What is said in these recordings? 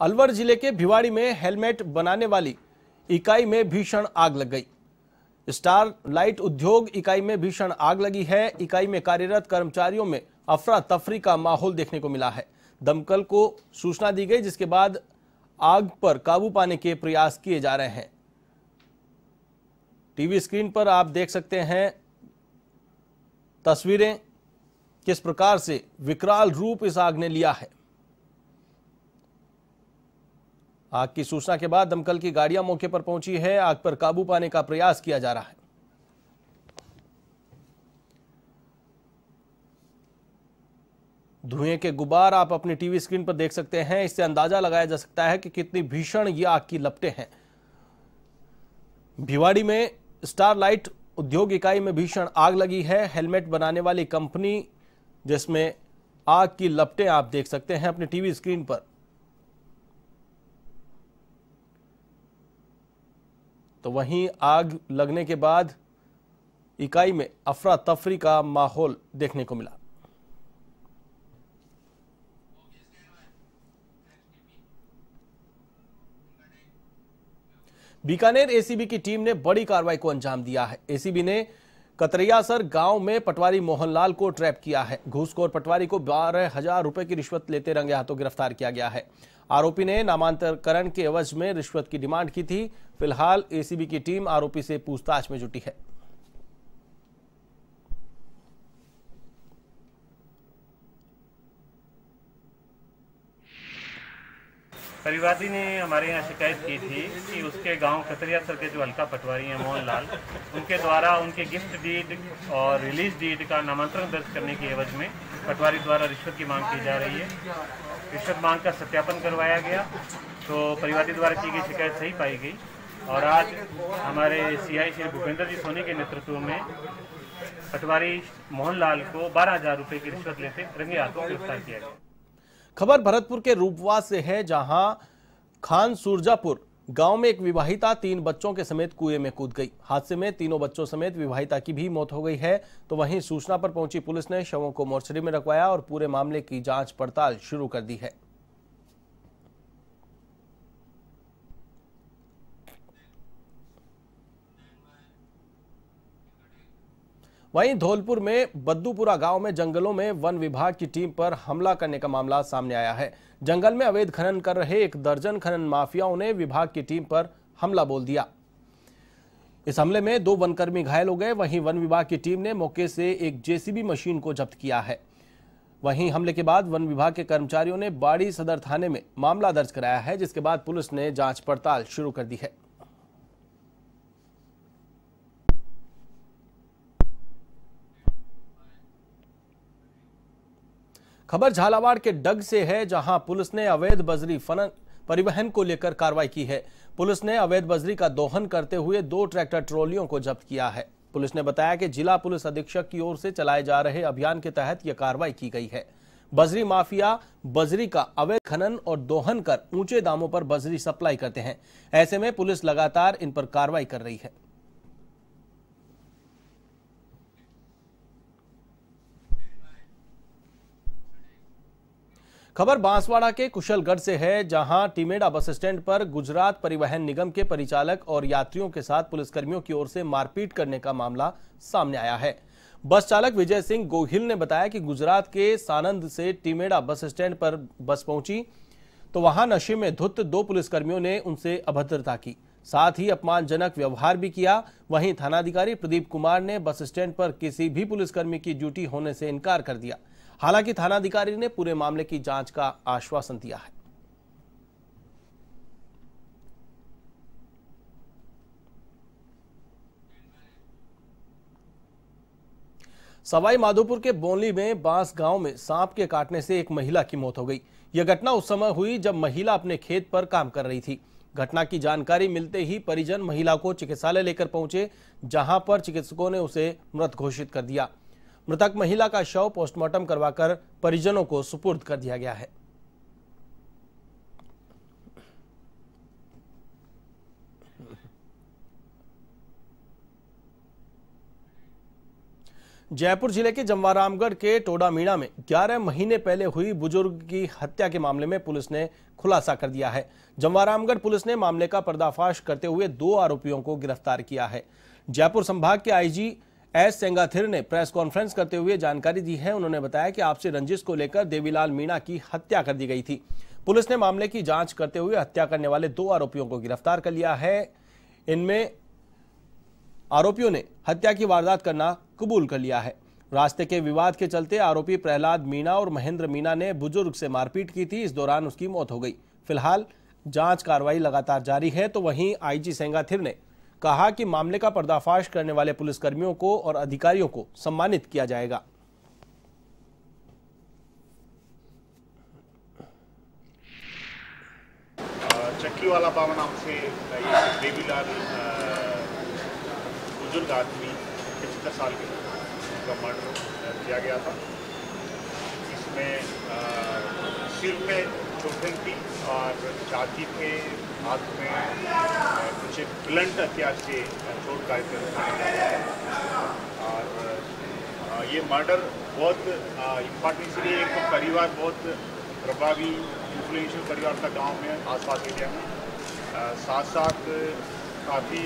अलवर जिले के भिवाड़ी में हेलमेट बनाने वाली इकाई में भीषण आग लग गई। स्टार लाइट उद्योग इकाई में भीषण आग लगी है। इकाई में कार्यरत कर्मचारियों में अफरा तफरी का माहौल देखने को मिला है। दमकल को सूचना दी गई, जिसके बाद आग पर काबू पाने के प्रयास किए जा रहे हैं। टीवी स्क्रीन पर आप देख सकते हैं तस्वीरें, किस प्रकार से विकराल रूप इस आग ने लिया है। आग की सूचना के बाद दमकल की गाड़ियां मौके पर पहुंची है। आग पर काबू पाने का प्रयास किया जा रहा है। धुएं के गुबार आप अपनी टीवी स्क्रीन पर देख सकते हैं। इससे अंदाजा लगाया जा सकता है कि कितनी भीषण ये आग की लपटें हैं। भिवाड़ी में स्टारलाइट उद्योग इकाई में भीषण आग लगी है। हेलमेट बनाने वाली कंपनी जिसमें आग की लपटें आप देख सकते हैं अपनी टीवी स्क्रीन पर। तो वहीं आग लगने के बाद इकाई में अफरा तफरी का माहौल देखने को मिला। बीकानेर एसीबी की टीम ने बड़ी कार्रवाई को अंजाम दिया है। एसीबी ने कतरियासर गांव में पटवारी मोहनलाल को ट्रैप किया है। घूसखोर पटवारी को 12,000 रुपए की रिश्वत लेते रंगे हाथों गिरफ्तार किया गया है। आरोपी ने नामांतरण के एवज में रिश्वत की डिमांड की थी। फिलहाल एसीबी की टीम आरोपी से पूछताछ में जुटी है। परिवादी ने हमारे यहाँ शिकायत की थी कि उसके गांव कतरियासर के जो हल्का पटवारी हैं मोहनलाल, उनके द्वारा उनके गिफ्ट डीड और रिलीज डीड का नामांतरण दर्ज करने की एवज में पटवारी द्वारा रिश्वत की मांग की जा रही है। रिश्वत मांग का सत्यापन करवाया गया तो परिवादी द्वारा की गई शिकायत सही पाई गई और आज हमारे सीआई श्री भूपेंद्र जी सोनी के नेतृत्व में पटवारी मोहनलाल को 12,000 रुपए की रिश्वत लेते रंगे हाथों गिरफ्तार किया गया। खबर भरतपुर के रूपवास से है, जहां खान सुरजापुर गांव में एक विवाहिता 3 बच्चों के समेत कुएं में कूद गई। हादसे में तीनों बच्चों समेत विवाहिता की भी मौत हो गई है। तो वहीं सूचना पर पहुंची पुलिस ने शवों को मोर्चरी में रखवाया और पूरे मामले की जांच पड़ताल शुरू कर दी है। वहीं धौलपुर में बद्दूपुरा गांव में जंगलों में वन विभाग की टीम पर हमला करने का मामला सामने आया है। जंगल में अवैध खनन कर रहे एक दर्जन खनन माफियाओं ने विभाग की टीम पर हमला बोल दिया। इस हमले में 2 वनकर्मी घायल हो गए। वहीं वन विभाग की टीम ने मौके से एक जेसीबी मशीन को जब्त किया है। वहीं हमले के बाद वन विभाग के कर्मचारियों ने बाड़ी सदर थाने में मामला दर्ज कराया है, जिसके बाद पुलिस ने जांच पड़ताल शुरू कर दी है। खबर झालावाड़ के डग से है, जहां पुलिस ने अवैध बजरी परिवहन को लेकर कार्रवाई की है। पुलिस ने अवैध बजरी का दोहन करते हुए 2 ट्रैक्टर ट्रॉलियों को जब्त किया है। पुलिस ने बताया कि जिला पुलिस अधीक्षक की ओर से चलाए जा रहे अभियान के तहत यह कार्रवाई की गई है। बजरी माफिया बजरी का अवैध खनन और दोहन कर ऊंचे दामों पर बजरी सप्लाई करते हैं। ऐसे में पुलिस लगातार इन पर कार्रवाई कर रही है। खबर बांसवाड़ा के कुशलगढ़ से है, जहां टिमेडा बस स्टैंड पर गुजरात परिवहन निगम के परिचालक और यात्रियों के साथ पुलिसकर्मियों की ओर से मारपीट करने का मामला सामने आया है। बस चालक विजय सिंह गोहिल ने बताया कि गुजरात के सानंद से टिमेडा बस स्टैंड पर बस पहुंची तो वहां नशे में धुत 2 पुलिसकर्मियों ने उनसे अभद्रता की, साथ ही अपमानजनक व्यवहार भी किया। वहीं थानाधिकारी प्रदीप कुमार ने बस स्टैंड पर किसी भी पुलिसकर्मी की ड्यूटी होने से इनकार कर दिया। हालांकि थानाधिकारी ने पूरे मामले की जांच का आश्वासन दिया है। सवाई माधोपुर के बोनली में बांस गांव में सांप के काटने से एक महिला की मौत हो गई। यह घटना उस समय हुई जब महिला अपने खेत पर काम कर रही थी। घटना की जानकारी मिलते ही परिजन महिला को चिकित्सालय लेकर पहुंचे, जहां पर चिकित्सकों ने उसे मृत घोषित कर दिया। मृतक महिला का शव पोस्टमार्टम करवाकर परिजनों को सुपुर्द कर दिया गया है। जयपुर जिले के जमवारामगढ़ के टोडामीणा में 11 महीने पहले हुई बुजुर्ग की हत्या के मामले में पुलिस ने खुलासा कर दिया है। जमवारामगढ़ पुलिस ने मामले का पर्दाफाश करते हुए 2 आरोपियों को गिरफ्तार किया है। जयपुर संभाग के आईजी एस सेंगाथिर ने प्रेस कॉन्फ्रेंस करते हुए जानकारी दी है। उन्होंने बताया कि आपसी रंजिश को लेकर देवीलाल मीणा की हत्या कर दी गई थी। पुलिस ने मामले की जांच करते हुए हत्या करने वाले 2 आरोपियों को गिरफ्तार कर लिया है। इनमें आरोपियों ने हत्या की वारदात करना कबूल कर लिया है। रास्ते के विवाद के चलते आरोपी प्रहलाद मीणा और महेंद्र मीणा ने बुजुर्ग से मारपीट की थी। इस दौरान उसकी मौत हो गई। फिलहाल जांच कार्रवाई लगातार जारी है। तो वहीं आईजी सेंगाथिर ने कहा कि मामले का पर्दाफाश करने वाले पुलिसकर्मियों को और अधिकारियों को सम्मानित किया जाएगा। चक्कीवाला बाबा नाम से देवीलाल बुजुर्ग आदमी 75 साल के उनका मर्डर किया गया था। इसमें सिर पे चोटें थी और छाती पे हाथ में कुछ ब्लंट हथियार से चोट का और ये मर्डर बहुत इम्पोर्टेंट इसलिए एक तो परिवार बहुत प्रभावी इन्फ्लुएंशियल परिवार था गांव में आसपास एरिया में, साथ साथ काफ़ी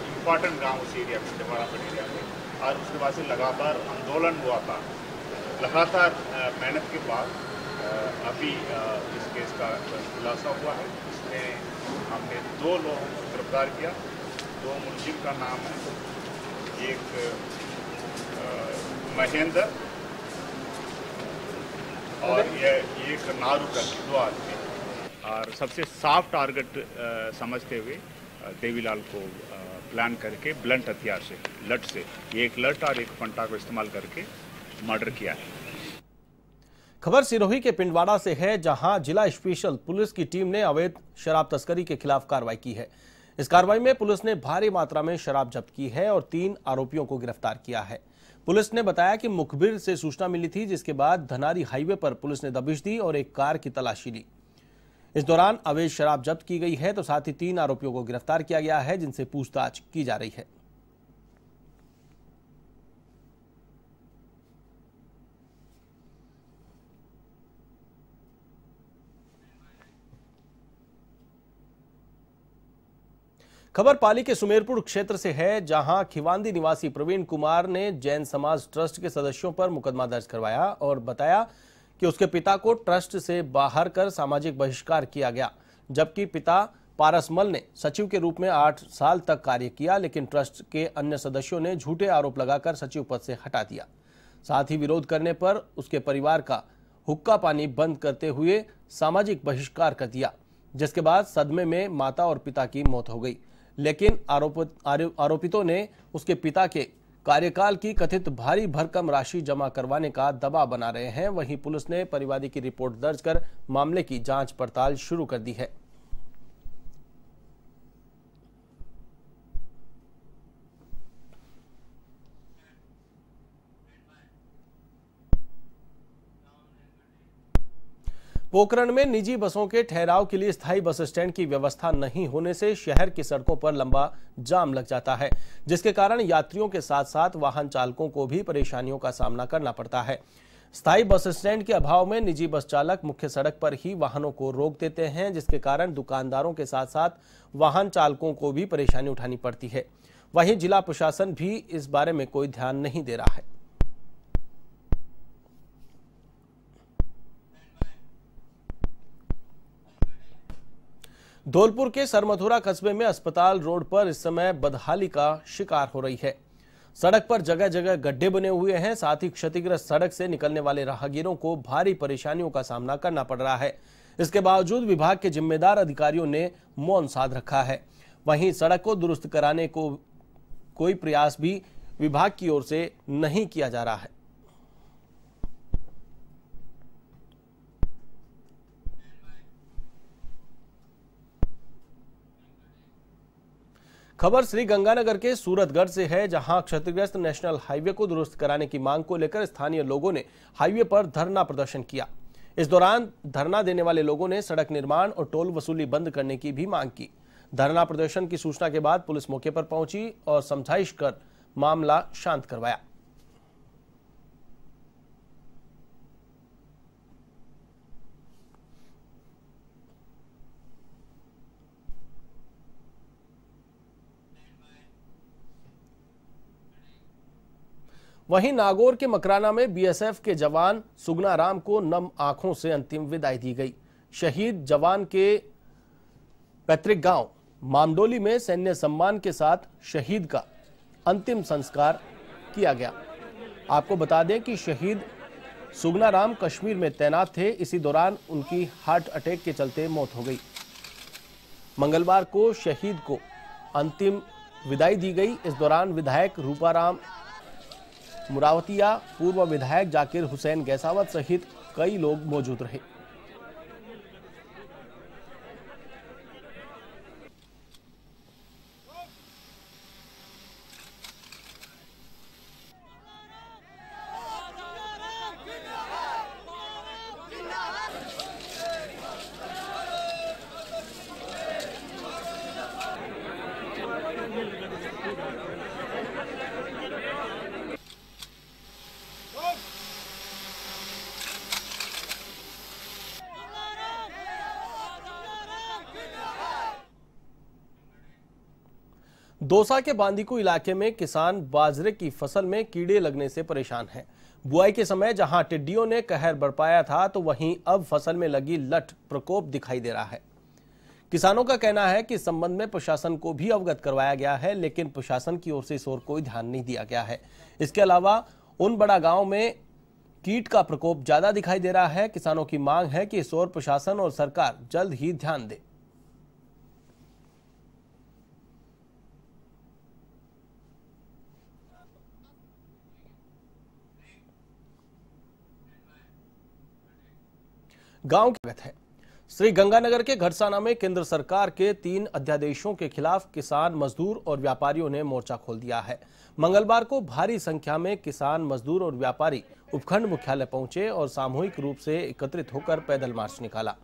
इम्पॉर्टेंट गांव उस एरिया में जमवारामगढ़ एरिया में। और उसके बाद से लगातार आंदोलन हुआ था। लगातार मेहनत के बाद अभी इस केस का खुलासा हुआ है। इसमें हमने 2 लोगों को गिरफ्तार किया। 2 मुलजिम का नाम है, एक महेंद्र और ये एक नारू करके 2 आदमी। और सबसे सॉफ्ट टारगेट समझते हुए देवीलाल को प्लान करके ब्लंट हथियार से, लट से, एक लट और एक फंटा को इस्तेमाल करके मर्डर किया है। खबर सिरोही के पिंडवाड़ा से है, जहां जिला स्पेशल पुलिस की टीम ने अवैध शराब तस्करी के खिलाफ कार्रवाई की है। इस कार्रवाई में पुलिस ने भारी मात्रा में शराब जब्त की है और 3 आरोपियों को गिरफ्तार किया है। पुलिस ने बताया कि मुखबिर से सूचना मिली थी, जिसके बाद धनारी हाईवे पर पुलिस ने दबिश दी और एक कार की तलाशी ली। इस दौरान अवैध शराब जब्त की गई है। तो साथ ही 3 आरोपियों को गिरफ्तार किया गया है, जिनसे पूछताछ की जा रही है। खबर पाली के सुमेरपुर क्षेत्र से है, जहां खिवांदी निवासी प्रवीण कुमार ने जैन समाज ट्रस्ट के सदस्यों पर मुकदमा दर्ज करवाया और बताया कि उसके पिता को ट्रस्ट से बाहर कर सामाजिक बहिष्कार किया गया, जबकि पिता पारसमल ने सचिव के रूप में 8 साल तक कार्य किया, लेकिन ट्रस्ट के अन्य सदस्यों ने झूठे आरोप लगाकर सचिव पद से हटा दिया। साथ ही विरोध करने पर उसके परिवार का हुक्का पानी बंद करते हुए सामाजिक बहिष्कार कर दिया, जिसके बाद सदमे में माता और पिता की मौत हो गई। लेकिन आरोपितों ने उसके पिता के कार्यकाल की कथित भारी भरकम राशि जमा करवाने का दबाव बना रहे हैं। वहीं पुलिस ने परिवादी की रिपोर्ट दर्ज कर मामले की जांच पड़ताल शुरू कर दी है। पोखरण में निजी बसों के ठहराव के लिए स्थायी बस स्टैंड की व्यवस्था नहीं होने से शहर की सड़कों पर लंबा जाम लग जाता है, जिसके कारण यात्रियों के साथ साथ वाहन चालकों को भी परेशानियों का सामना करना पड़ता है। स्थायी बस स्टैंड के अभाव में निजी बस चालक मुख्य सड़क पर ही वाहनों को रोक देते हैं, जिसके कारण दुकानदारों के साथ साथ वाहन चालकों को भी परेशानी उठानी पड़ती है। वहीं जिला प्रशासन भी इस बारे में कोई ध्यान नहीं दे रहा है। धौलपुर के सरमथुरा कस्बे में अस्पताल रोड पर इस समय बदहाली का शिकार हो रही है। सड़क पर जगह जगह गड्ढे बने हुए हैं। साथ ही क्षतिग्रस्त सड़क से निकलने वाले राहगीरों को भारी परेशानियों का सामना करना पड़ रहा है। इसके बावजूद विभाग के जिम्मेदार अधिकारियों ने मौन साध रखा है। वहीं सड़क को दुरुस्त कराने को कोई प्रयास भी विभाग की ओर से नहीं किया जा रहा है। खबर श्री गंगानगर के सूरतगढ़ से है, जहां क्षतिग्रस्त नेशनल हाईवे को दुरुस्त कराने की मांग को लेकर स्थानीय लोगों ने हाईवे पर धरना प्रदर्शन किया। इस दौरान धरना देने वाले लोगों ने सड़क निर्माण और टोल वसूली बंद करने की भी मांग की। धरना प्रदर्शन की सूचना के बाद पुलिस मौके पर पहुंची और समझाइश कर मामला शांत करवाया। वहीं नागौर के मकराना में बीएसएफ के जवान सुगना राम को नम आंखों से अंतिम विदाई दी गई। शहीद जवान के पैतृक गांव मामडोली में सैन्य सम्मान के साथ शहीद का अंतिम संस्कार किया गया। आपको बता दें कि शहीद सुगना राम कश्मीर में तैनात थे। इसी दौरान उनकी हार्ट अटैक के चलते मौत हो गई। मंगलवार को शहीद को अंतिम विदाई दी गई। इस दौरान विधायक रूपाराम मुरावतिया, पूर्व विधायक जाकिर हुसैन गैसावत सहित कई लोग मौजूद रहे। दौसा के बांदीकू इलाके में किसान बाजरे की फसल में कीड़े लगने से परेशान हैं। बुआई के समय जहां टिड्डियों ने कहर बरपाया था, तो वहीं अब फसल में लगी लठ प्रकोप दिखाई दे रहा है। किसानों का कहना है कि इस संबंध में प्रशासन को भी अवगत करवाया गया है, लेकिन प्रशासन की ओर से इस ओर कोई ध्यान नहीं दिया गया है। इसके अलावा उन बड़ा गांव में कीट का प्रकोप ज्यादा दिखाई दे रहा है। किसानों की मांग है कि इस ओर प्रशासन और सरकार जल्द ही ध्यान दे। गांव की बात है। श्री गंगानगर के घटसाना में केंद्र सरकार के 3 अध्यादेशों के खिलाफ किसान, मजदूर और व्यापारियों ने मोर्चा खोल दिया है। मंगलवार को भारी संख्या में किसान, मजदूर और व्यापारी उपखंड मुख्यालय पहुंचे और सामूहिक रूप से एकत्रित होकर पैदल मार्च निकाला।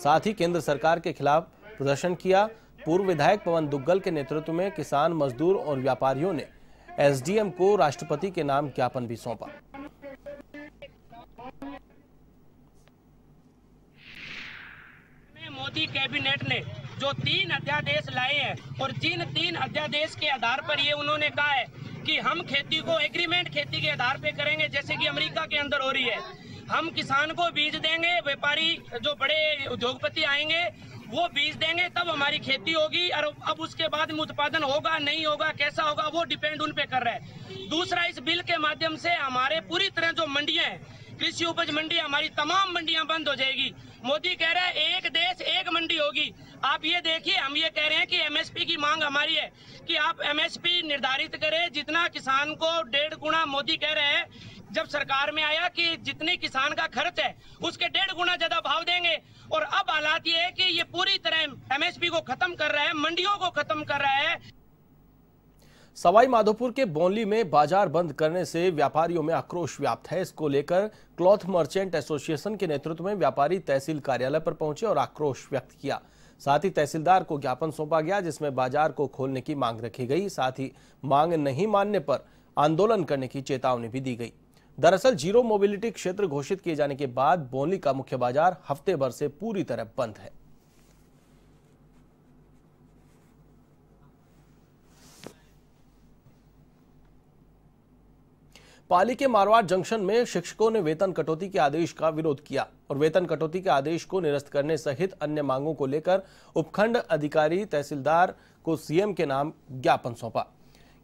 साथ ही केंद्र सरकार के खिलाफ प्रदर्शन किया। पूर्व विधायक पवन दुग्गल के नेतृत्व में किसान, मजदूर और व्यापारियों ने एसडीएम को राष्ट्रपति के नाम ज्ञापन भी सौंपा। मोदी कैबिनेट ने जो 3 अध्यादेश लाए हैं और जिन 3 अध्यादेश के आधार पर ये उन्होंने कहा है कि हम खेती को एग्रीमेंट खेती के आधार पे करेंगे, जैसे कि अमेरिका के अंदर हो रही है। हम किसान को बीज देंगे, व्यापारी जो बड़े उद्योगपति आएंगे वो बीज देंगे, तब हमारी खेती होगी। और अब उसके बाद में उत्पादन होगा नहीं होगा, कैसा होगा, वो डिपेंड उन पे कर रहा है। दूसरा, इस बिल के माध्यम से हमारे पूरी तरह जो मंडियां हैं, कृषि उपज मंडी, हमारी तमाम मंडियां बंद हो जाएगी। मोदी कह रहा है एक देश एक मंडी होगी। आप ये देखिए, हम ये कह रहे हैं कि एमएसपी की मांग हमारी है कि आप एमएसपी निर्धारित करें जितना किसान को 1.5 गुना। मोदी कह रहे हैं जब सरकार में आया कि जितने किसान का खर्च है उसके 1.5 गुना ज्यादा भाव देंगे, और अब हालात ये है कि ये पूरी तरह एमएसपी को खत्म कर रहा है, मंडियों को खत्म कर रहा है। सवाई माधोपुर के बोनली में बाजार बंद करने से व्यापारियों में आक्रोश व्याप्त है। इसको लेकर क्लॉथ मर्चेंट एसोसिएशन के नेतृत्व में व्यापारी तहसील कार्यालय पर पहुंचे और आक्रोश व्यक्त किया। साथ ही तहसीलदार को ज्ञापन सौंपा गया, जिसमें बाजार को खोलने की मांग रखी गई। साथ ही मांग नहीं मानने पर आंदोलन करने की चेतावनी भी दी गई। दरअसल जीरो मोबिलिटी क्षेत्र घोषित किए जाने के बाद बोनली का मुख्य बाजार हफ्ते भर से पूरी तरह बंद है। पाली के मारवाड़ जंक्शन में शिक्षकों ने वेतन कटौती के आदेश का विरोध किया और वेतन कटौती के आदेश को निरस्त करने सहित अन्य मांगों को लेकर उपखंड अधिकारी तहसीलदार को सीएम के नाम ज्ञापन सौंपा।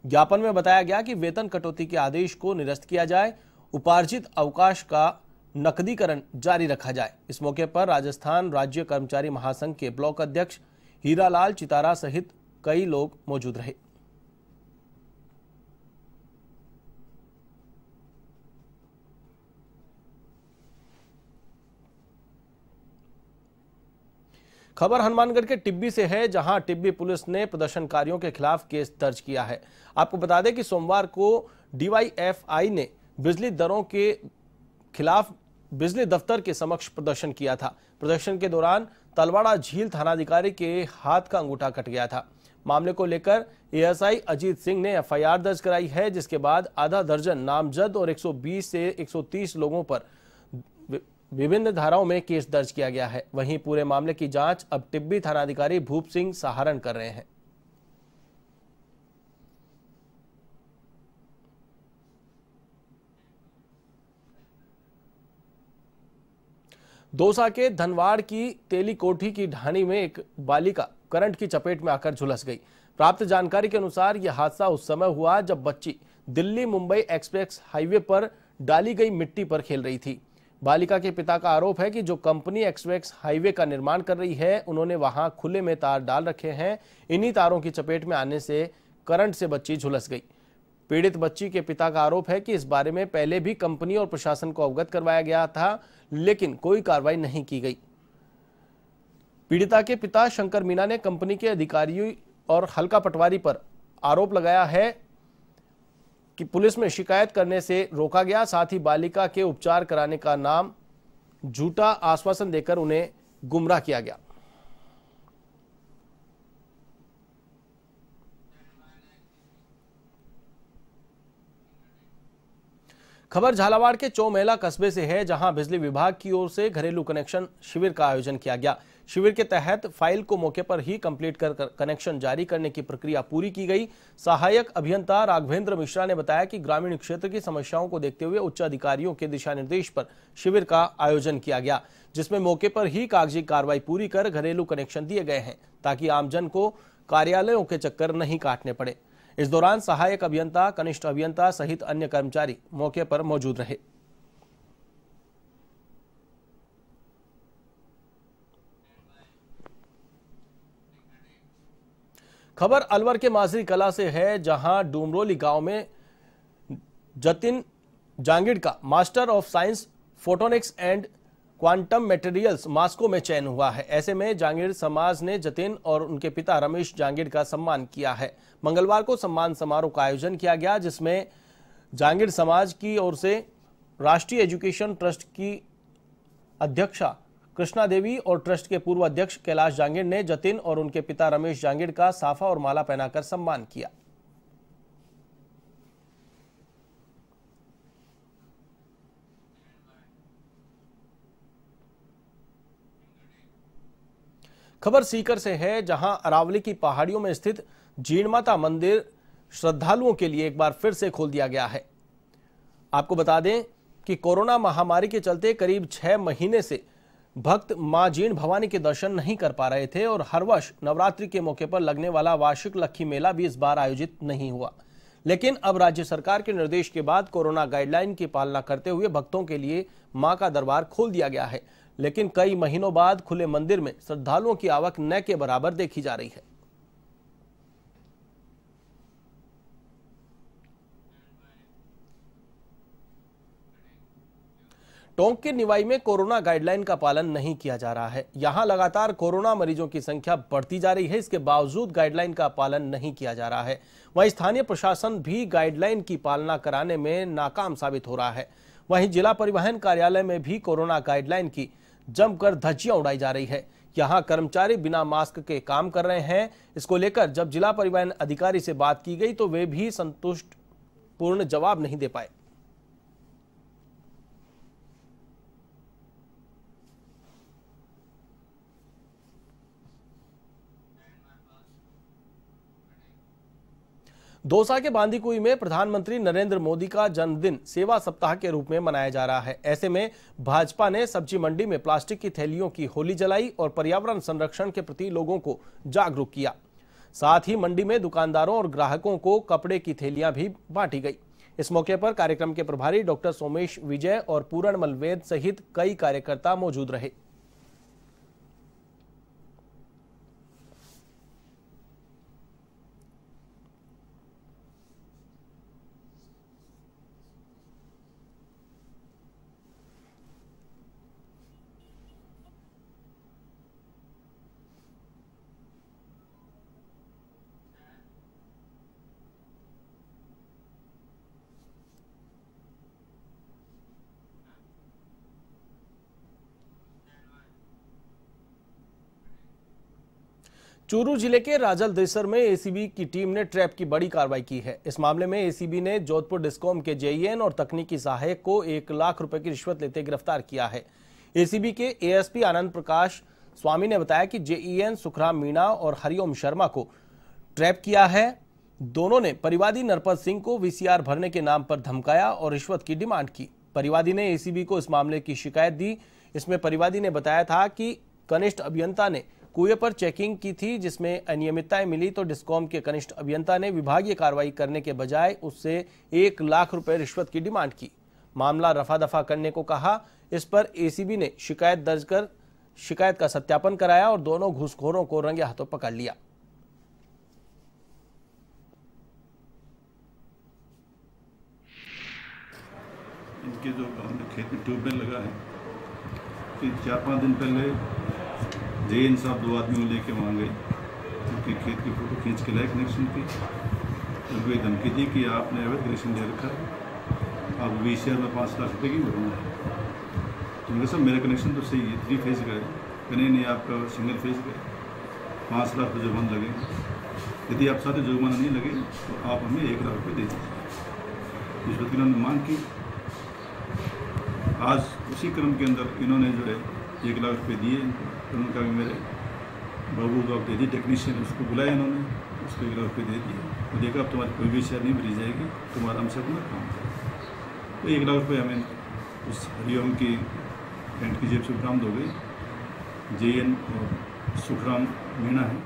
ज्ञापन में बताया गया कि वेतन कटौती के आदेश को निरस्त किया जाए, उपार्जित अवकाश का नकदीकरण जारी रखा जाए। इस मौके पर राजस्थान राज्य कर्मचारी महासंघ के ब्लॉक अध्यक्ष हीरालाल चितारा सहित कई लोग मौजूद रहे। खबर हनुमानगढ़ के टिब्बी से है, जहां टिब्बी पुलिस ने प्रदर्शनकारियों के खिलाफ केस दर्ज किया है। आपको बता दें कि सोमवार को डीवाईएफआई ने बिजली दरों के खिलाफ बिजली दफ्तर के समक्ष प्रदर्शन किया था। प्रदर्शन के दौरान तलवाड़ा झील थानाधिकारी के हाथ का अंगूठा कट गया था। मामले को लेकर एएसआई अजीत सिंह ने एफआईआर दर्ज कराई है, जिसके बाद आधा दर्जन नामजद और 120 से 130 लोगों पर विभिन्न धाराओं में केस दर्ज किया गया है। वहीं पूरे मामले की जांच अब टिब्बी थानाधिकारी भूप सिंह सहारण कर रहे हैं। दौसा के धनवाड़ की तेली कोठी की ढाणी में एक बालिका करंट की चपेट में आकर झुलस गई। प्राप्त जानकारी के अनुसार यह हादसा उस समय हुआ जब बच्ची दिल्ली मुंबई एक्सप्रेस हाईवे पर डाली गई मिट्टी पर खेल रही थी। बालिका के पिता का आरोप है कि जो कंपनी एक्सप्रेस हाईवे का निर्माण कर रही है, उन्होंने वहां खुले में तार डाल रखे हैं। इन्हीं तारों की चपेट में आने से करंट से बच्ची झुलस गई। पीड़ित बच्ची के पिता का आरोप है कि इस बारे में पहले भी कंपनी और प्रशासन को अवगत करवाया गया था, लेकिन कोई कार्रवाई नहीं की गई। पीड़िता के पिता शंकर मीना ने कंपनी के अधिकारियों और हल्का पटवारी पर आरोप लगाया है कि पुलिस में शिकायत करने से रोका गया, साथ ही बालिका के उपचार कराने का नाम झूठा आश्वासन देकर उन्हें गुमराह किया गया। खबर झालावाड़ के चौमेला कस्बे से है, जहां बिजली विभाग की ओर से घरेलू कनेक्शन शिविर का आयोजन किया गया। शिविर के तहत फाइल को मौके पर ही कंप्लीट कर कनेक्शन जारी करने की प्रक्रिया पूरी की गई। सहायक अभियंता राघवेंद्र मिश्रा ने बताया कि ग्रामीण क्षेत्र की समस्याओं को देखते हुए उच्च अधिकारियों के दिशा निर्देश पर शिविर का आयोजन किया गया, जिसमें मौके पर ही कागजी कार्रवाई पूरी कर घरेलू कनेक्शन दिए गए हैं, ताकि आमजन को कार्यालयों के चक्कर नहीं काटने पड़े। इस दौरान सहायक अभियंता, कनिष्ठ अभियंता सहित अन्य कर्मचारी मौके पर मौजूद रहे। खबर अलवर के माजरी कला से है, जहां डूमरोली गांव में जतिन जांगिड़ का master of science photonics and quantum materials Moscow में चयन हुआ है। ऐसे में जांगिड़ समाज ने जतिन और उनके पिता रमेश जांगिड़ का सम्मान किया है। मंगलवार को सम्मान समारोह का आयोजन किया गया, जिसमें जांगिड़ समाज की ओर से राष्ट्रीय एजुकेशन ट्रस्ट की अध्यक्षा कृष्णा देवी और ट्रस्ट के पूर्व अध्यक्ष कैलाश जांगिड़ ने जतिन और उनके पिता रमेश जांगिड़ का साफा और माला पहनाकर सम्मान किया। खबर सीकर से है, जहां अरावली की पहाड़ियों में स्थित जीण माता मंदिर श्रद्धालुओं के लिए एक बार फिर से खोल दिया गया है। आपको बता दें कि कोरोना महामारी के चलते करीब 6 महीने से भक्त मां जीण भवानी के दर्शन नहीं कर पा रहे थे और हर वर्ष नवरात्रि के मौके पर लगने वाला वार्षिक लक्खी मेला भी इस बार आयोजित नहीं हुआ। लेकिन अब राज्य सरकार के निर्देश के बाद कोरोना गाइडलाइन की पालना करते हुए भक्तों के लिए मां का दरबार खोल दिया गया है। लेकिन कई महीनों बाद खुले मंदिर में श्रद्धालुओं की आवक न के बराबर देखी जा रही है। टोंक के निवाई में कोरोना गाइडलाइन का पालन नहीं किया जा रहा है। यहां लगातार कोरोना मरीजों की संख्या बढ़ती जा रही है, इसके बावजूद गाइडलाइन का पालन नहीं किया जा रहा है। वहीं स्थानीय प्रशासन भी गाइडलाइन की पालना कराने में नाकाम साबित हो रहा है। वहीं जिला परिवहन कार्यालय में भी कोरोना गाइडलाइन की जमकर धज्जियां उड़ाई जा रही है। यहां कर्मचारी बिना मास्क के काम कर रहे हैं। इसको लेकर जब जिला परिवहन अधिकारी से बात की गई तो वे भी संतुष्ट पूर्ण जवाब नहीं दे पाए। दौसा के बांदीकुई में प्रधानमंत्री नरेंद्र मोदी का जन्मदिन सेवा सप्ताह के रूप में मनाया जा रहा है। ऐसे में भाजपा ने सब्जी मंडी में प्लास्टिक की थैलियों की होली जलाई और पर्यावरण संरक्षण के प्रति लोगों को जागरूक किया। साथ ही मंडी में दुकानदारों और ग्राहकों को कपड़े की थैलियां भी बांटी गई। इस मौके पर कार्यक्रम के प्रभारी डॉक्टर सोमेश विजय और पूरण मलवेद सहित कई कार्यकर्ता मौजूद रहे। चूरू जिले के राजल देसर में एसीबी की टीम ने ट्रैप की बड़ी कार्रवाई की है। इस मामले में एसीबी ने जोधपुर डिस्कॉम के जेईएन और तकनीकी सहायक को 1 लाख रुपए की रिश्वत लेते गिरफ्तार किया है। एसीबी के एएसपी आनंद प्रकाश स्वामी ने बताया कि जेईएन सुखराम मीणा और हरिओम शर्मा को ट्रैप किया है। दोनों ने परिवादी नरपत सिंह को वीसीआर भरने के नाम पर धमकाया और रिश्वत की डिमांड की। परिवादी ने एसीबी को इस मामले की शिकायत दी। इसमें परिवादी ने बताया था कि कनिष्ठ अभियंता ने कुएं पर चेकिंग की थी, जिसमें अनियमितताएं मिली तो डिस्कॉम के कनिष्ठ अभियंता ने विभागीय कार्रवाई करने के बजाय उससे 1 लाख रुपए रिश्वत की डिमांड की। मामला रफा दफा करने को कहा। इस पर एसीबी ने शिकायत दर्ज कर शिकायत का सत्यापन कराया और दोनों घूसखोरों को रंगे हाथों पकड़ लिया। इनके जो खेत में ट्यूबवेल लगा है, तो 4-5 दिन पहले जैन साहब 2 आदमी लेके वहाँ गए, उनके खेत की फोटो खींच के लाए कनेक्शन की। उनको ये धमकी दी कि आपने अवैध कनेक्शन दे रखा है, आप VCR में 5 लाख रुपये की भरूंगा। तो उनके सब मेरा कनेक्शन तो सही है, 3 फेज का है, कहने नहीं आपका सिंगल फेज का है, 5 लाख रुपये जुर्माना लगेगा। यदि आप सारे जुर्माना नहीं लगे तो आप हमें 1 लाख रुपये दे दीजिए। रिश्वत की उन्होंने मांग की। आज उसी क्रम के अंदर इन्होंने जो है 1 लाख रुपये दिए। उन्होंने कहा कि मेरे बाबू को आप दे दी, टेक्नीशियन उसको बुलाया इन्होंने, उसको 1 लाख रुपये दे दिए और देखा अब तुम्हारी कोई भी शेयर नहीं भरी जाएगी, तुम्हारा हमसे अपना काम है। तो 1 लाख रुपये हमें उस हरिओम की पेंट की जेब से बरामद हो गई। JN और सुखराम मीणा है।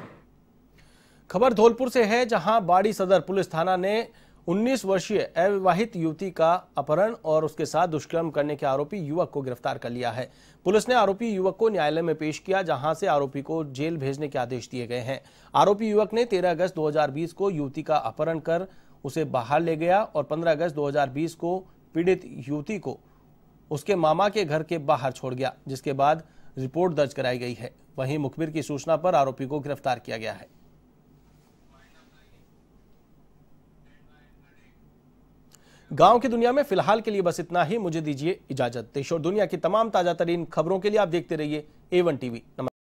खबर धौलपुर से है, जहां बाड़ी सदर पुलिस थाना ने 19 वर्षीय अविवाहित युवती का अपहरण और उसके साथ दुष्कर्म करने के आरोपी युवक को गिरफ्तार कर लिया है। पुलिस ने आरोपी युवक को न्यायालय में पेश किया, जहां से आरोपी को जेल भेजने के आदेश दिए गए हैं। आरोपी युवक ने 13 अगस्त 2020 को युवती का अपहरण कर उसे बाहर ले गया और 15 अगस्त 2020 को पीड़ित युवती को उसके मामा के घर के बाहर छोड़ गया, जिसके बाद रिपोर्ट दर्ज कराई गई है। वहीं मुखबिर की सूचना पर आरोपी को गिरफ्तार किया गया है। गांव की दुनिया में फिलहाल के लिए बस इतना ही। मुझे दीजिए इजाजत। देश और दुनिया की तमाम ताजा तरीन खबरों के लिए आप देखते रहिए A1 TV।